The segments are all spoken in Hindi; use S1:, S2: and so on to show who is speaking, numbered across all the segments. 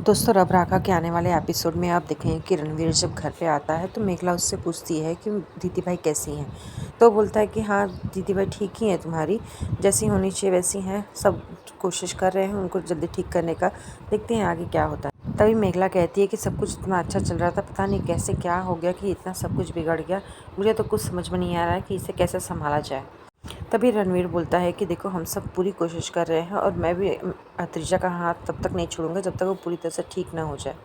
S1: दोस्तों रब राखा के आने वाले एपिसोड में आप देखें कि रणवीर जब घर पे आता है तो मेघला उससे पूछती है कि दीदी भाई कैसी हैं। तो बोलता है कि हाँ दीदी भाई ठीक ही हैं, तुम्हारी जैसी होनी चाहिए वैसी हैं, सब कोशिश कर रहे हैं उनको जल्दी ठीक करने का, देखते हैं आगे क्या होता है। तभी मेघला कहती है कि सब कुछ इतना अच्छा चल रहा था, पता नहीं कैसे क्या हो गया कि इतना सब कुछ बिगड़ गया, मुझे तो कुछ समझ में नहीं आ रहा है कि इसे कैसे संभाला जाए। तभी रणवीर बोलता है कि देखो हम सब पूरी कोशिश कर रहे हैं और मैं भी अत्रिजा का हाथ तब तक नहीं छोड़ूंगा जब तक वो पूरी तरह से ठीक ना हो जाए।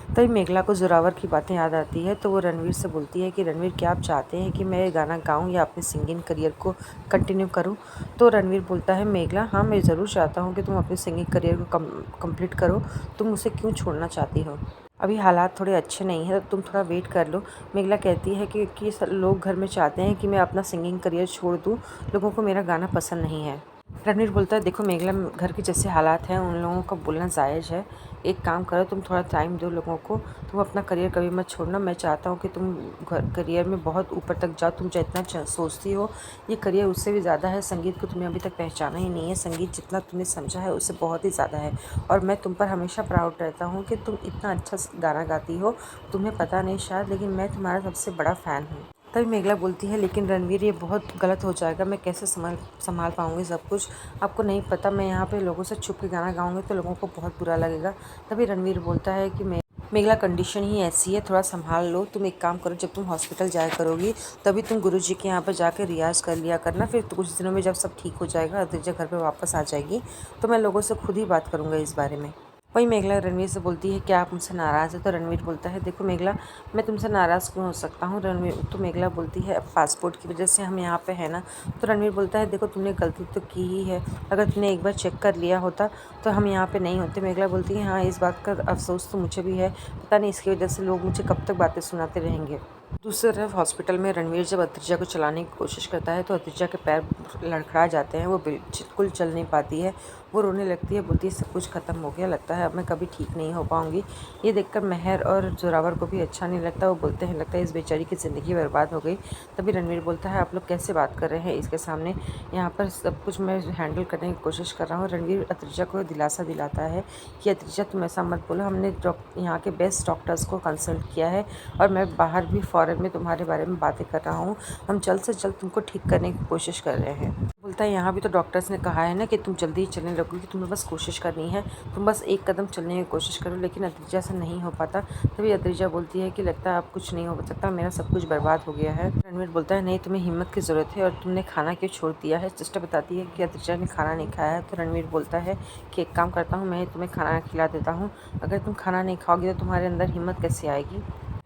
S1: तभी मेघला को जोरावर की बातें याद आती है तो वो रणवीर से बोलती है कि रणवीर क्या आप चाहते हैं कि मैं गाना गाऊं या अपने सिंगिंग करियर को कंटिन्यू करूं। तो रणवीर बोलता है मेघला हाँ मैं ज़रूर चाहता हूं कि तुम अपने सिंगिंग करियर को कंप्लीट करो, तुम उसे क्यों छोड़ना चाहती हो। अभी हालात थोड़े अच्छे नहीं हैं तो तुम थोड़ा वेट कर लो। मेघला कहती है कि लोग घर में चाहते हैं कि मैं अपना सिंगिंग करियर छोड़ दूं, लोगों को मेरा गाना पसंद नहीं है। रणवीर बोलता है देखो मेघला घर के जैसे हालात हैं उन लोगों का बोलना जायज़ है, एक काम करो तुम थोड़ा टाइम दो लोगों को, तुम अपना करियर कभी मत छोड़ना। मैं चाहता हूँ कि तुम करियर में बहुत ऊपर तक जाओ, तुम जितना सोचती हो ये करियर उससे भी ज़्यादा है। संगीत को तुमने अभी तक पहचाना ही नहीं है, संगीत जितना तुमने समझा है उससे बहुत ही ज़्यादा है और मैं तुम पर हमेशा प्राउड रहता हूँ कि तुम इतना अच्छा गाना गाती हो। तुम्हें पता नहीं शायद, लेकिन मैं तुम्हारा सबसे बड़ा फ़ैन हूँ। तभी मेघला बोलती है लेकिन रणवीर ये बहुत गलत हो जाएगा, मैं कैसे संभाल पाऊंगी सब कुछ, आपको नहीं पता मैं यहाँ पे लोगों से छुप के गाना गाऊंगी तो लोगों को बहुत बुरा लगेगा। तभी रणवीर बोलता है कि मेघला कंडीशन ही ऐसी है, थोड़ा संभाल लो। तुम एक काम करो, जब तुम हॉस्पिटल जाया करोगी तभी तुम गुरुजी के यहाँ पर जाकर रियाज़ कर लिया करना, फिर तो कुछ दिनों में जब सब ठीक हो जाएगा अदित्य घर पे वापस आ जाएगी तो मैं लोगों से खुद ही बात करूँगा इस बारे में। वही मेघला रणवीर से बोलती है क्या आप मुझसे नाराज़ है। तो रणवीर बोलता है देखो मेघला मैं तुमसे नाराज़ क्यों हो सकता हूँ। रणवीर तो मेघला बोलती है पासपोर्ट की वजह से हम यहाँ पे है ना। तो रणवीर बोलता है देखो तुमने गलती तो की ही है, अगर तुमने एक बार चेक कर लिया होता तो हम यहाँ पे नहीं होते। मेघला बोलती है हाँ इस बात का अफसोस तो मुझे भी है, पता नहीं इसकी वजह से लोग मुझे कब तक बातें सुनाते रहेंगे। दूसरी तरफ हॉस्पिटल में रणवीर जब अत्रिजा को चलाने की कोशिश करता है तो अत्रिजा के पैर लड़खड़ा जाते हैं, वो बिल्कुल चल नहीं पाती है, वो रोने लगती है, बोलती है सब कुछ ख़त्म हो गया, लगता है अब मैं कभी ठीक नहीं हो पाऊंगी। ये देखकर मेहर और जोरावर को भी अच्छा नहीं लगता, वो बोलते हैं लगता है इस बेचारी की ज़िंदगी बर्बाद हो गई। तभी रणवीर बोलता है आप लोग कैसे बात कर रहे हैं इसके सामने, यहाँ पर सब कुछ मैं हैंडल करने की कोशिश कर रहा हूँ। रणवीर अत्रिजा को दिलासा दिलाता है कि अत्रिजा तुम ऐसा मत बोलो, हमने यहाँ के बेस्ट डॉक्टर्स को कंसल्ट किया है और मैं बाहर भी फॉरेन में तुम्हारे बारे में बातें कर रहा हूँ, हम जल्द से जल्द तुमको ठीक करने की कोशिश कर रहे हैं। बोलता है यहाँ भी तो डॉक्टर्स ने कहा है ना कि तुम जल्दी ही चलने लगोगी, तुम्हें बस कोशिश करनी है, तुम बस एक कदम चलने की कोशिश करो, लेकिन अत्रिजा से नहीं हो पाता। तभी अत्रिजा बोलती है कि लगता है अब कुछ नहीं हो सकता, मेरा सब कुछ बर्बाद हो गया है। रणवीर बोलता है नहीं तुम्हें हिम्मत की ज़रूरत है और तुमने खाना क्यों छोड़ दिया है। सिस्टर बताती है कि अत्रिजा ने खाना नहीं खाया है। तो रणवीर बोलता है कि एक काम करता हूँ मैं तुम्हें खाना खिला देता हूँ, अगर तुम खाना नहीं खाओगी तो तुम्हारे अंदर हिम्मत कैसे आएगी।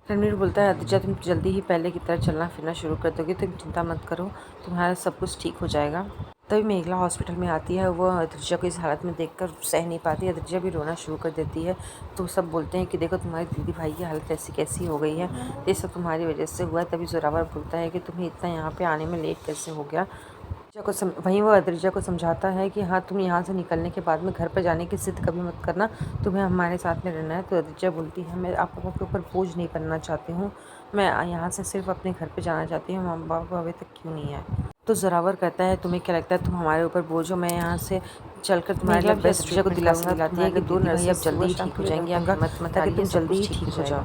S1: रणवीर बोलता है अदित्य तुम जल्दी ही पहले की तरह चलना फिरना शुरू कर दोगे, तुम चिंता मत करो, तुम्हारा सब कुछ ठीक हो जाएगा। तभी मेघला हॉस्पिटल में आती है, वो अदित्य को इस हालत में देखकर सह नहीं पाती, अदित्य भी रोना शुरू कर देती है। तो सब बोलते हैं कि देखो तुम्हारी दीदी भाई की हालत ऐसी कैसी हो गई है, ये सब तुम्हारी वजह से हुआ है। तभी जोरावर बोलता है कि तुम्हें इतना यहाँ पे आने में लेट कैसे हो गया। वहीं वो अद्रिजा को समझाता है कि हाँ तुम यहाँ से निकलने के बाद में घर पर जाने की जिद कभी मत करना, तुम्हें हमारे साथ में रहना है। तो अद्रिजा बोलती है मैं आप लोगों के ऊपर बोझ नहीं बनना चाहती हूँ, मैं यहाँ से सिर्फ अपने घर पे जाना चाहती हूँ, माँ बाप अभी तक क्यों नहीं है। तो जोरावर कहता है तुम्हें क्या लगता है तुम हमारे ऊपर बोझ हो, मैं यहाँ से चलकर तुम्हारे लिए बेस्ट को दिलासा दिलाती है कि दो नर्सेज अब जल्दी ही ठीक हो जाएंगी, आप हिम्मत मत हारिए, तुम जल्दी ही ठीक हो जाओ।